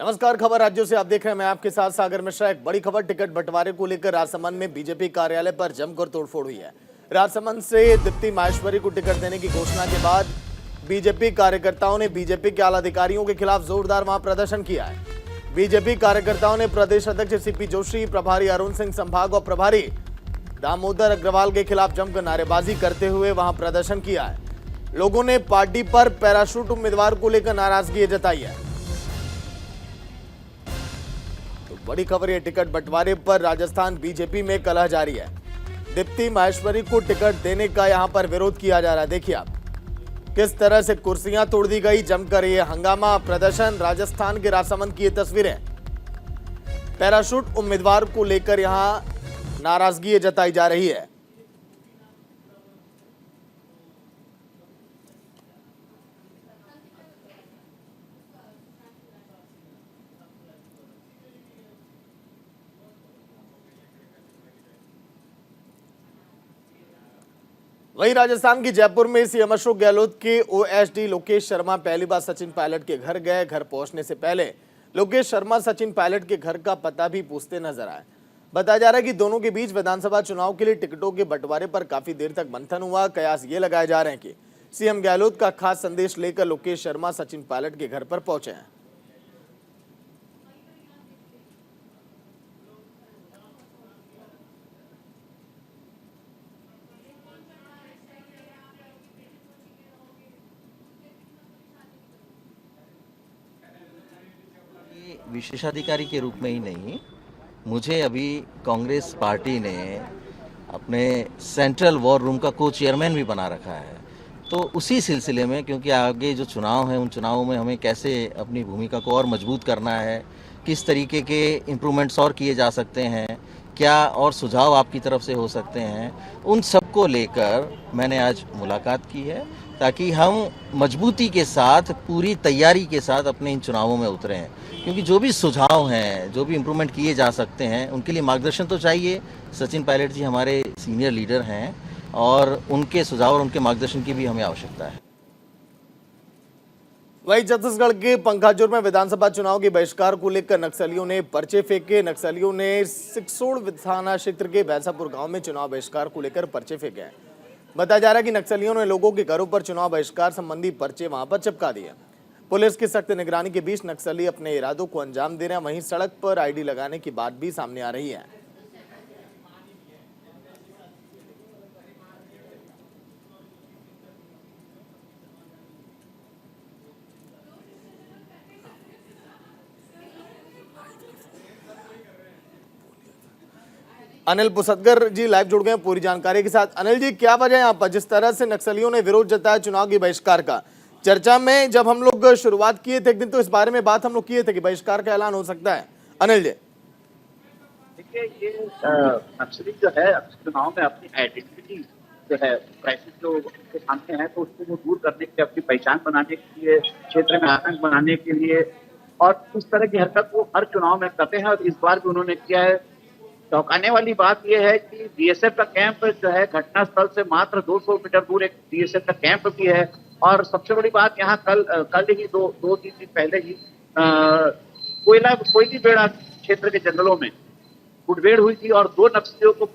नमस्कार, खबर राज्यों से आप देख रहे हैं। मैं आपके साथ सागर मिश्रा। एक बड़ी खबर, टिकट बंटवारे को लेकर राजसमंद में बीजेपी कार्यालय पर जमकर तोड़फोड़ हुई है। राजसमंद से दीप्ति माहेश्वरी को टिकट देने की घोषणा के बाद बीजेपी कार्यकर्ताओं ने बीजेपी के आला अधिकारियों के खिलाफ जोरदार वहां प्रदर्शन किया है। बीजेपी कार्यकर्ताओं ने प्रदेश अध्यक्ष सीपी जोशी, प्रभारी अरुण सिंह, संभाग और प्रभारी दामोदर अग्रवाल के खिलाफ जमकर नारेबाजी करते हुए वहां प्रदर्शन किया है। लोगों ने पार्टी पर पैराशूट उम्मीदवार को लेकर नाराजगी जताई है। बड़ी खबर, ये टिकट बंटवारे पर राजस्थान बीजेपी में कलह जारी है। दीप्ति माहेश्वरी को टिकट देने का यहां पर विरोध किया जा रहा है। देखिए आप किस तरह से कुर्सियां तोड़ दी गई, जमकर ये हंगामा प्रदर्शन। राजस्थान के राजसमंद की ये तस्वीरें। पैराशूट उम्मीदवार को लेकर यहां नाराजगी जताई जा रही है। वहीं राजस्थान की जयपुर में सीएम अशोक गहलोत के ओएसडी लोकेश शर्मा पहली बार सचिन पायलट के घर गए। घर पहुंचने से पहले लोकेश शर्मा सचिन पायलट के घर का पता भी पूछते नजर आए। बताया जा रहा है कि दोनों के बीच विधानसभा चुनाव के लिए टिकटों के बंटवारे पर काफी देर तक मंथन हुआ। कयास ये लगाए जा रहे हैं कि सीएम गहलोत का खास संदेश लेकर लोकेश शर्मा सचिन पायलट के घर पर पहुंचे हैं। विशेषाधिकारी के रूप में ही नहीं, मुझे अभी कांग्रेस पार्टी ने अपने सेंट्रल वॉर रूम का को चेयरमैन भी बना रखा है। तो उसी सिलसिले में, क्योंकि आगे जो चुनाव हैं उन चुनावों में हमें कैसे अपनी भूमिका को और मजबूत करना है, किस तरीके के इम्प्रूवमेंट्स और किए जा सकते हैं, क्या और सुझाव आपकी तरफ से हो सकते हैं, उन सब को लेकर मैंने आज मुलाकात की है, ताकि हम मजबूती के साथ, पूरी तैयारी के साथ अपने इन चुनावों में उतरें। क्योंकि जो भी सुझाव हैं, जो भी इम्प्रूवमेंट किए जा सकते हैं, उनके लिए मार्गदर्शन तो चाहिए। सचिन पायलट जी हमारे सीनियर लीडर हैं और उनके सुझाव और उनके मार्गदर्शन की भी हमें आवश्यकता है। वहीं छत्तीसगढ़ के पंखाजुर में विधानसभा चुनाव के बहिष्कार को लेकर नक्सलियों ने पर्चे फेंके। नक्सलियों ने सिकसोड़ थाना क्षेत्र के भैंसापुर गांव में चुनाव बहिष्कार को लेकर पर्चे फेंके हैं। बताया जा रहा है कि नक्सलियों ने लोगों के घरों पर चुनाव बहिष्कार संबंधी पर्चे वहां पर चिपका दिए। पुलिस की सख्त निगरानी के बीच नक्सली अपने इरादों को अंजाम दे रहे हैं। वहीं सड़क पर आईडी लगाने की बात भी सामने आ रही है। अनिल पुसदगर जी लाइव जुड़ गए पूरी जानकारी के साथ। अनिल जी, क्या वजह है यहाँ पर जिस तरह से नक्सलियों ने विरोध जताया चुनाव के बहिष्कार का? चर्चा में जब हम लोग शुरुआत किए थे एक दिन, तो इस बारे में बात हम लोग किए थे कि बहिष्कार का ऐलान हो सकता है। अनिल जी, देखिए, ये नक्सली जो है चुनाव में अपनी आइडेंटिटी जो है, क्राइसिस जो उनके सामने है, तो उसको वो दूर करने के लिए, अपनी पहचान बनाने के लिए, क्षेत्र में आतंक बनाने के लिए और इस तरह की हरकत वो हर चुनाव में करते हैं। और इस बार भी उन्होंने किया है। चौंकाने वाली बात यह है कि बीएसएफ का कैंप जो है घटनास्थल से मात्र 200 मीटर दूर एक बीएसएफ का कैंप भी है। और सबसे बड़ी बात, यहाँ कल ही दो तीन दिन पहले ही कोयली बेड़ा क्षेत्र के जंगलों में मुठभेड़ हुई थी और 2 नक्सलियों को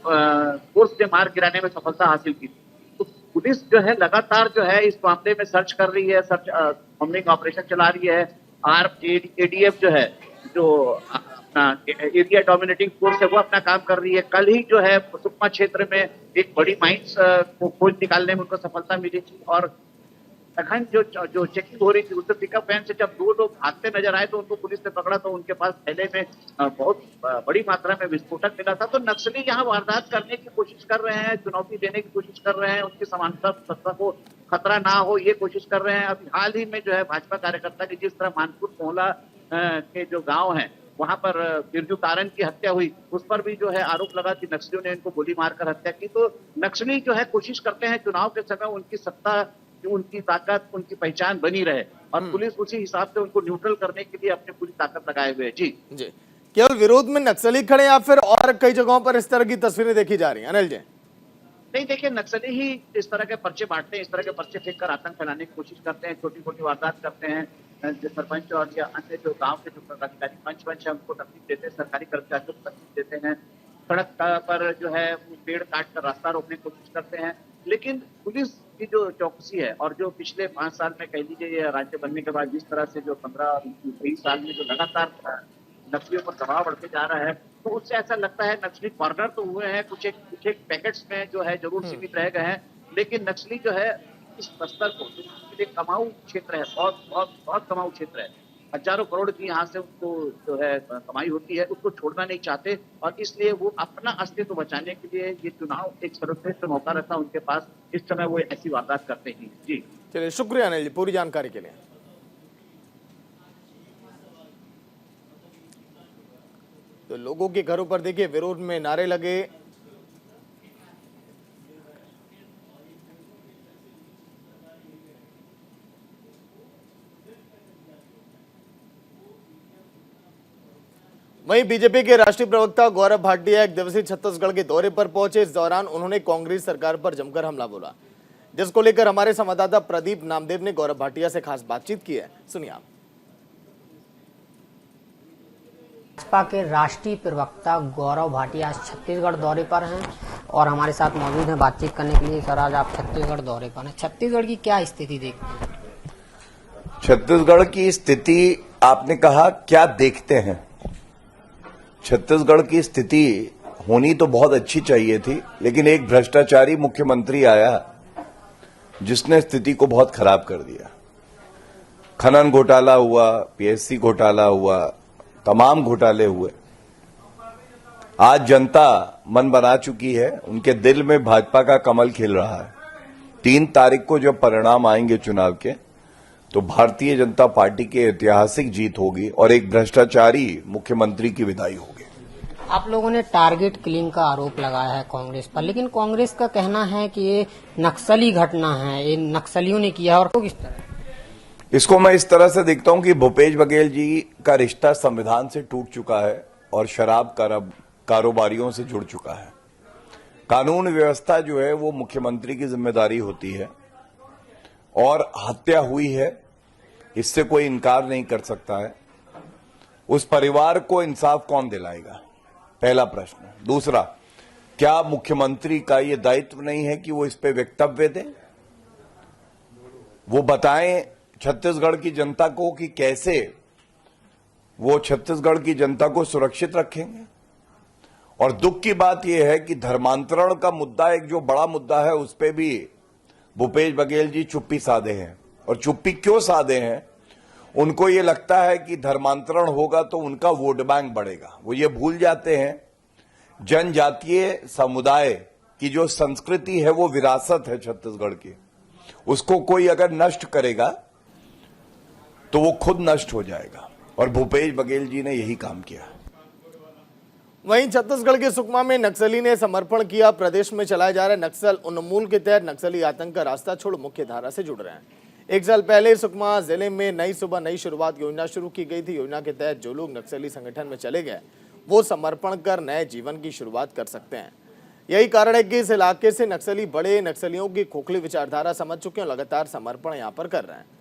फोर्स से मार गिराने में सफलता हासिल की थी। तो पुलिस जो है लगातार जो है इस मामले में सर्च कर रही है, सर्च हमिंग ऑपरेशन चला रही है। एडीएफ जो है, जो अपना एरिया डोमिनेटिंग फोर्स है, वो अपना काम कर रही है। कल ही जो है सुकमा क्षेत्र में एक बड़ी माइंस को खोज निकालने में उनको सफलता मिली थी। और तखन जो चेकिंग हो रही थी, उससे पिकअप वैन से जब 2 लोग भागते नजर आए तो उनको पुलिस ने पकड़ा, तो उनके पास थैले में बहुत बड़ी मात्रा में विस्फोटक मिला था। तो नक्सली यहाँ वारदात करने की कोशिश कर रहे हैं, चुनौती देने की कोशिश कर रहे हैं, उनकी समानता सत्ता को खतरा ना हो ये कोशिश कर रहे हैं। अभी हाल ही में जो है भाजपा कार्यकर्ता की जिस तरह मानपुर मोहल्ला के जो गाँव है, वहां पर बिरजू तारन की हत्या हुई, उस पर भी जो है आरोप लगा कि नक्सलियों ने इनको गोली मारकर हत्या की। तो नक्सली जो है कोशिश करते हैं चुनाव के समय उनकी सत्ता, उनकी ताकत, उनकी पहचान बनी रहे और पुलिस उसी हिसाब से उनको न्यूट्रल करने के लिए अपनी पूरी ताकत लगाए हुए है। जी, केवल विरोध में नक्सली खड़े या फिर और कई जगहों पर इस तरह की तस्वीरें देखी जा रही हैं? अनिल जी, नहीं, देखिए, नक्सली ही इस तरह के पर्चे बांटते हैं, इस तरह के पर्चे फेंक कर आतंक फैलाने की कोशिश करते हैं, छोटी छोटी वारदात करते हैं। जो सरपंच और या अन्य जो गांव के जो पदाधिकारी पंच है उनको तकलीफ देते हैं, सरकारी कर्मचारियों को तकलीफ देते हैं, सड़क पर जो है वो पेड़ काट कर रास्ता रोकने की कोशिश करते हैं। लेकिन पुलिस की जो चौकसी है और जो पिछले 5 साल में कह लीजिए ये राज्य बनने के बाद जिस तरह से जो 15-20 साल में जो लगातार नक्सलियों पर दबाव बढ़ते जा रहा है, तो उससे ऐसा लगता है नक्सली कॉर्नर तो हुए हैं, कुछ एक पैकेट्स में जो है जरूर सीमित रह गए हैं, लेकिन नक्सली जो है इस बस्तर को जो कमाऊ क्षेत्र है, बहुत बहुत बहुत कमाऊ क्षेत्र है, हजारों करोड़ की यहाँ से उनको जो है कमाई होती है, उसको छोड़ना नहीं चाहते और इसलिए वो अपना अस्तित्व बचाने के लिए ये चुनाव एक सर्वश्रेष्ठ मौका रहता है उनके पास, इस समय वो ऐसी वारदात करते हैं। जी चलिए, शुक्रिया अनिल जी पूरी जानकारी के लिए। तो लोगों के घरों पर देखिए विरोध में नारे लगे, वहीं बीजेपी के राष्ट्रीय प्रवक्ता गौरव भाटिया 1 दिवसीय छत्तीसगढ़ के दौरे पर पहुंचे। इस दौरान उन्होंने कांग्रेस सरकार पर जमकर हमला बोला, जिसको लेकर हमारे संवाददाता प्रदीप नामदेव ने गौरव भाटिया से खास बातचीत की है। सुनिए आप। भाजपा के राष्ट्रीय प्रवक्ता गौरव भाटिया आज छत्तीसगढ़ दौरे पर हैं और हमारे साथ मौजूद हैं बातचीत करने के लिए। सर, आज आप छत्तीसगढ़ दौरे पर हैं, छत्तीसगढ़ की क्या स्थिति देखते हैं? छत्तीसगढ़ की स्थिति आपने कहा क्या देखते हैं? छत्तीसगढ़ की स्थिति होनी तो बहुत अच्छी चाहिए थी, लेकिन एक भ्रष्टाचारी मुख्यमंत्री आया जिसने स्थिति को बहुत खराब कर दिया। खनन घोटाला हुआ, पीएससी घोटाला हुआ, तमाम घोटाले हुए। आज जनता मन बना चुकी है, उनके दिल में भाजपा का कमल खिल रहा है। 3 तारीख को जब परिणाम आएंगे चुनाव के, तो भारतीय जनता पार्टी की ऐतिहासिक जीत होगी और एक भ्रष्टाचारी मुख्यमंत्री की विदाई होगी। आप लोगों ने टारगेट किलिंग का आरोप लगाया है कांग्रेस पर, लेकिन कांग्रेस का कहना है कि ये नक्सली घटना है, ये नक्सलियों ने किया। और तो किस तरह इसको मैं इस तरह से देखता हूं कि भूपेश बघेल जी का रिश्ता संविधान से टूट चुका है और शराब कारोबारियों से जुड़ चुका है। कानून व्यवस्था जो है वो मुख्यमंत्री की जिम्मेदारी होती है और हत्या हुई है, इससे कोई इनकार नहीं कर सकता है। उस परिवार को इंसाफ कौन दिलाएगा? पहला प्रश्न। दूसरा, क्या मुख्यमंत्री का ये दायित्व नहीं है कि वो इस पे वक्तव्य दें, वो बताएं छत्तीसगढ़ की जनता को कि कैसे वो छत्तीसगढ़ की जनता को सुरक्षित रखेंगे? और दुख की बात यह है कि धर्मांतरण का मुद्दा, एक जो बड़ा मुद्दा है, उस पे भी भूपेश बघेल जी चुप्पी साधे हैं। और चुप्पी क्यों साधे हैं? उनको ये लगता है कि धर्मांतरण होगा तो उनका वोट बैंक बढ़ेगा। वो ये भूल जाते हैं जनजातीय समुदाय की जो संस्कृति है, वो विरासत है छत्तीसगढ़ की, उसको कोई अगर नष्ट करेगा तो वो खुद नष्ट हो जाएगा। और भूपेश बघेल जी ने यही काम किया। वहीं छत्तीसगढ़ के सुकमा में नक्सली ने समर्पण किया। प्रदेश में चलाए जा रहे नक्सल उन्मूलन के तहत नक्सली आतंक का रास्ता छोड़ मुख्य धारा से जुड़ रहे हैं। 1 साल पहले सुकमा जिले में नई सुबह नई शुरुआत योजना शुरू की गई थी। योजना के तहत जो लोग नक्सली संगठन में चले गए वो समर्पण कर नए जीवन की शुरुआत कर सकते हैं। यही कारण है कि इस इलाके से नक्सली बड़े नक्सलियों की खोखली विचारधारा समझ चुके हैं और लगातार समर्पण यहां पर कर रहे हैं।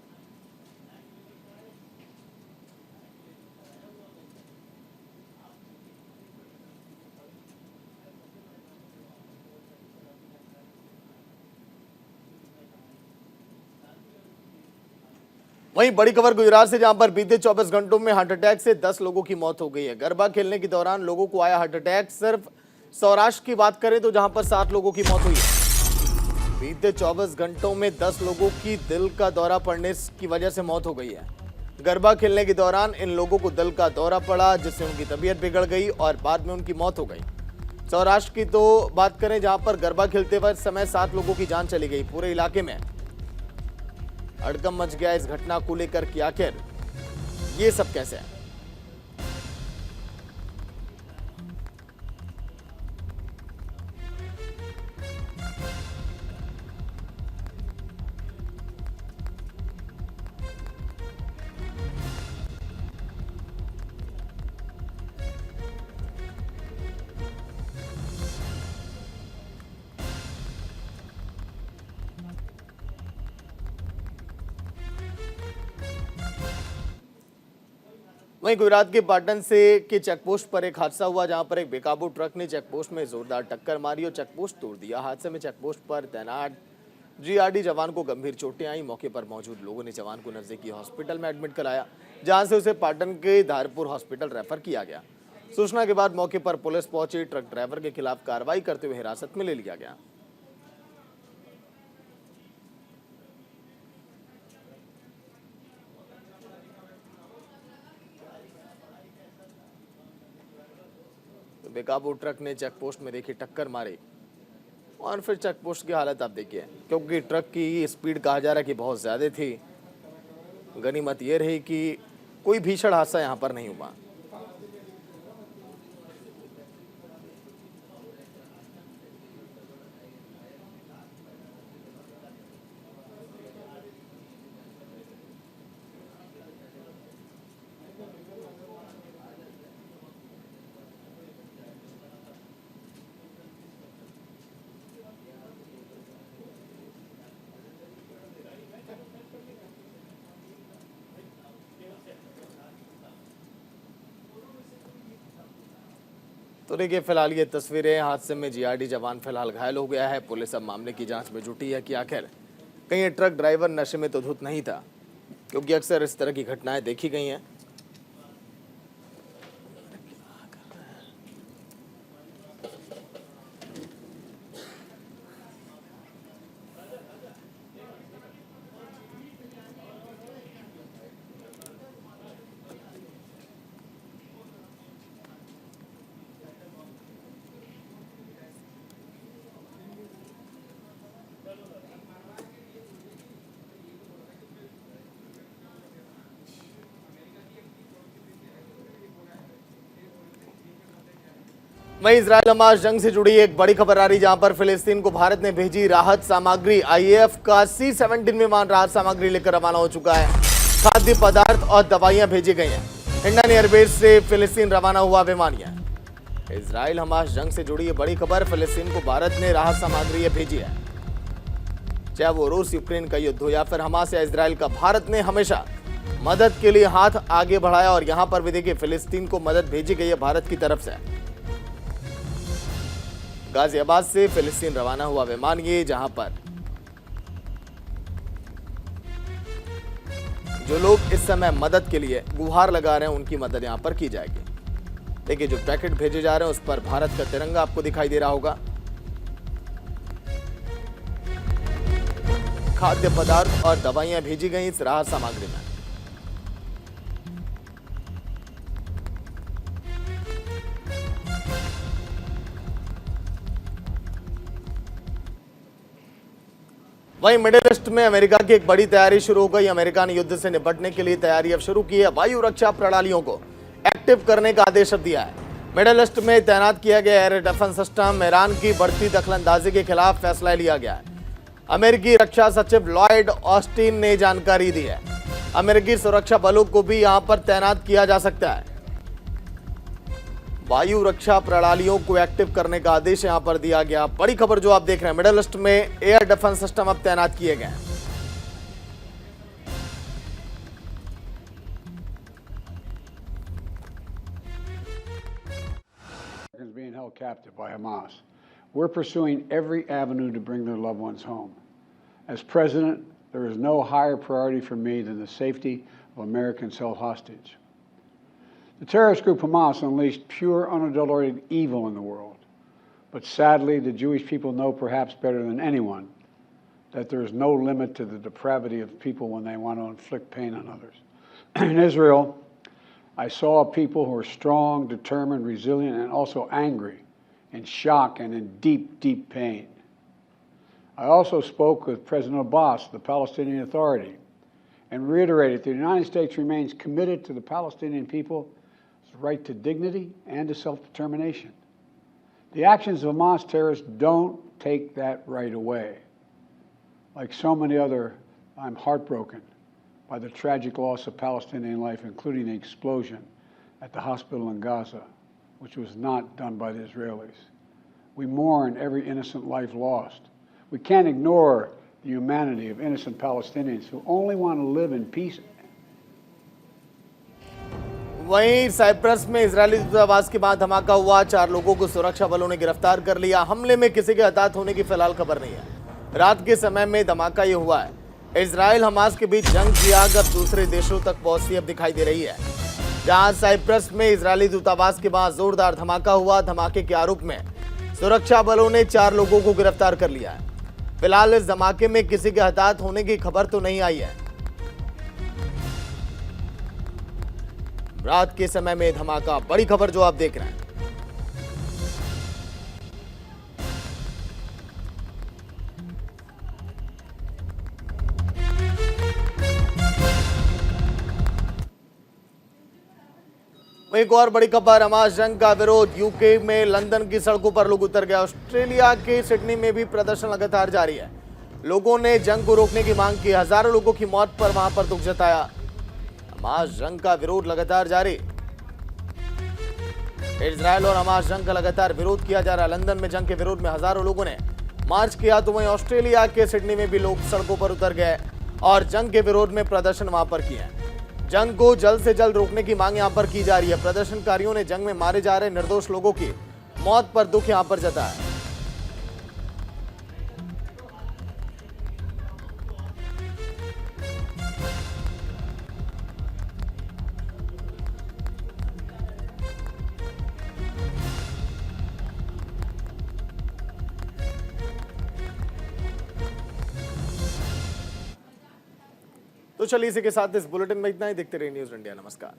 वहीं बड़ी खबर गुजरात से, जहां पर बीते 24 घंटों में हार्ट अटैक से 10 लोगों की मौत हो गई है। गरबा खेलने के दौरान लोगों को आया हार्ट अटैक। सिर्फ सौराष्ट्र की बात करें तो जहां पर 7 लोगों की मौत हुई है। बीते 24 घंटों में 10 लोगों की दिल का दौरा पड़ने की वजह से मौत हो गई है। गरबा खेलने के दौरान इन लोगों को दिल का दौरा पड़ा, जिससे उनकी तबीयत बिगड़ गई और बाद में उनकी मौत हो गई। सौराष्ट्र की तो बात करें, जहां पर गरबा खेलते वक्त समय 7 लोगों की जान चली गई। पूरे इलाके में हड़कंप मच गया इस घटना को लेकर कि आखिर ये सब कैसे है। वहीं गुजरात के पाटन से के चेकपोस्ट पर एक हादसा हुआ, जहां पर एक बेकाबू ट्रक ने चेकपोस्ट में जोरदार टक्कर मारी और चेकपोस्ट तोड़ दिया। हादसे में चेकपोस्ट पर तैनात जीआरडी जवान को गंभीर चोटें आई। मौके पर मौजूद लोगों ने जवान को नजदीकी हॉस्पिटल में एडमिट कराया, जहां से उसे पाटन के धारपुर हॉस्पिटल रेफर किया गया। सूचना के बाद मौके पर पुलिस पहुंची, ट्रक ड्राइवर के खिलाफ कार्रवाई करते हुए हिरासत में ले लिया गया। बेकाबू ट्रक ने चेकपोस्ट में देखी टक्कर मारी और फिर चेकपोस्ट की हालत आप देखिए, क्योंकि ट्रक की स्पीड कहा जा रहा है कि बहुत ज्यादा थी। गनीमत यह रही कि कोई भीषण हादसा यहां पर नहीं हुआ। तो देखिए फिलहाल ये तस्वीरें, हादसे में जीआरडी जवान फिलहाल घायल हो गया है। पुलिस अब मामले की जांच में जुटी है कि आखिर कहीं ये ट्रक ड्राइवर नशे में तो धुत नहीं था, क्योंकि अक्सर इस तरह की घटनाएं देखी गई हैं। वहीं इजराइल हमास जंग से जुड़ी एक बड़ी खबर आ रही, जहां पर फिलिस्तीन को भारत ने भेजी राहत सामग्री। आईएएफ का C-17 विमान राहत सामग्री लेकर रवाना हो चुका है। खाद्य पदार्थ और दवाइयां भेजी गई हैं। हिंडन एयरबेस से फिलिस्तीन रवाना हुआ विमान है। इजराइल हमास जंग से जुड़ी ये बड़ी खबर, फिलिस्तीन को भारत ने राहत सामग्री भेजी है। चाहे वो रूस यूक्रेन का युद्ध हो या फिर हमास या इजराइल का, भारत ने हमेशा मदद के लिए हाथ आगे बढ़ाया और यहां पर भी देखिए फिलिस्तीन को मदद भेजी गई है भारत की तरफ से। गाजियाबाद से फिलिस्तीन रवाना हुआ विमान ये, जहां पर जो लोग इस समय मदद के लिए गुहार लगा रहे हैं, उनकी मदद यहां पर की जाएगी। देखिए जो पैकेट भेजे जा रहे हैं उस पर भारत का तिरंगा आपको दिखाई दे रहा होगा। खाद्य पदार्थ और दवाइयां भेजी गई इस राहत सामग्री में। वहीं मिडिल ईस्ट में अमेरिका की एक बड़ी तैयारी शुरू हो गई। अमेरिका ने युद्ध से निपटने के लिए तैयारी अब शुरू की है। वायु रक्षा प्रणालियों को एक्टिव करने का आदेश दिया है। मिडिल ईस्ट में तैनात किया गया एयर डिफेंस सिस्टम, ईरान की बढ़ती दखलंदाजी के खिलाफ फैसला लिया गया है। अमेरिकी रक्षा सचिव लॉयड ऑस्टिन ने जानकारी दी है। अमेरिकी सुरक्षा बलों को भी यहां पर तैनात किया जा सकता है। वायु रक्षा प्रणालियों को एक्टिव करने का आदेश यहां पर दिया गया। बड़ी खबर जो आप देख रहे हैं, मिडिल ईस्ट में एयर डिफेंस सिस्टम अब तैनात किए गए हैं। Being held captive by Hamas. We're pursuing every avenue to bring their loved ones home. As president, there is no higher priority for me than the safety of Americans held hostage. The terrorist group Hamas unleashed pure, unadulterated evil in the world. But sadly, the Jewish people know perhaps better than anyone that there is no limit to the depravity of people when they want to inflict pain on others. In Israel, I saw people who are strong, determined, resilient, and also angry, in shock and in deep, deep pain. I also spoke with President Abbas, the Palestinian Authority, and reiterated the United States remains committed to the Palestinian people's right to dignity and to self-determination. The actions of Hamas terrorists don't take that right away. Like so many other, I'm heartbroken by the tragic loss of Palestinian life, including the explosion at the hospital in Gaza, which was not done by the Israelis. We mourn every innocent life lost. We can't ignore the humanity of innocent Palestinians who only want to live in peace. वहीं Cyprus में Israeli दूतावास के बाद धमाका हुआ, 4 लोगों को सुरक्षा बलों ने गिरफ्तार कर लिया। हमले में किसी के हताहत होने की फिलहाल खबर नहीं है। रात के समय में धमाका ये हुआ है। इजराइल हमास के बीच जंग की आग अब दूसरे देशों तक पहुंचती अब दिखाई दे रही है। जहां साइप्रस में इजरायली दूतावास के बाद जोरदार धमाका हुआ। धमाके के आरोप में सुरक्षा बलों ने 4 लोगों को गिरफ्तार कर लिया है। फिलहाल इस धमाके में किसी के हताहत होने की खबर तो नहीं आई है। रात के समय में धमाका, बड़ी खबर जो आप देख रहे हैं। एक और बड़ी खबर, हमास जंग का विरोध। यूके में लंदन की सड़कों पर लोग उतर गए। ऑस्ट्रेलिया के सिडनी में भी प्रदर्शन लगातार जारी है। लोगों ने जंग को रोकने की मांग की। हजारों लोगों की मौत पर वहां पर दुख जताया। हमास जंग का विरोध लगातार जारी। इजरायल और हमास जंग का लगातार विरोध किया जा रहा है। लंदन में जंग के विरोध में हजारों लोगों ने मार्च किया, तो वहीं ऑस्ट्रेलिया के सिडनी में भी लोग सड़कों पर उतर गए और जंग के विरोध में प्रदर्शन वहां पर किए। जंग को जल्द से जल्द रोकने की मांग यहां पर की जा रही है। प्रदर्शनकारियों ने जंग में मारे जा रहे निर्दोष लोगों की मौत पर दुख यहां पर जताया। तो चलिए इसी के साथ इस बुलेटिन में इतना ही। देखते रहिए न्यूज़ इंडिया। नमस्कार।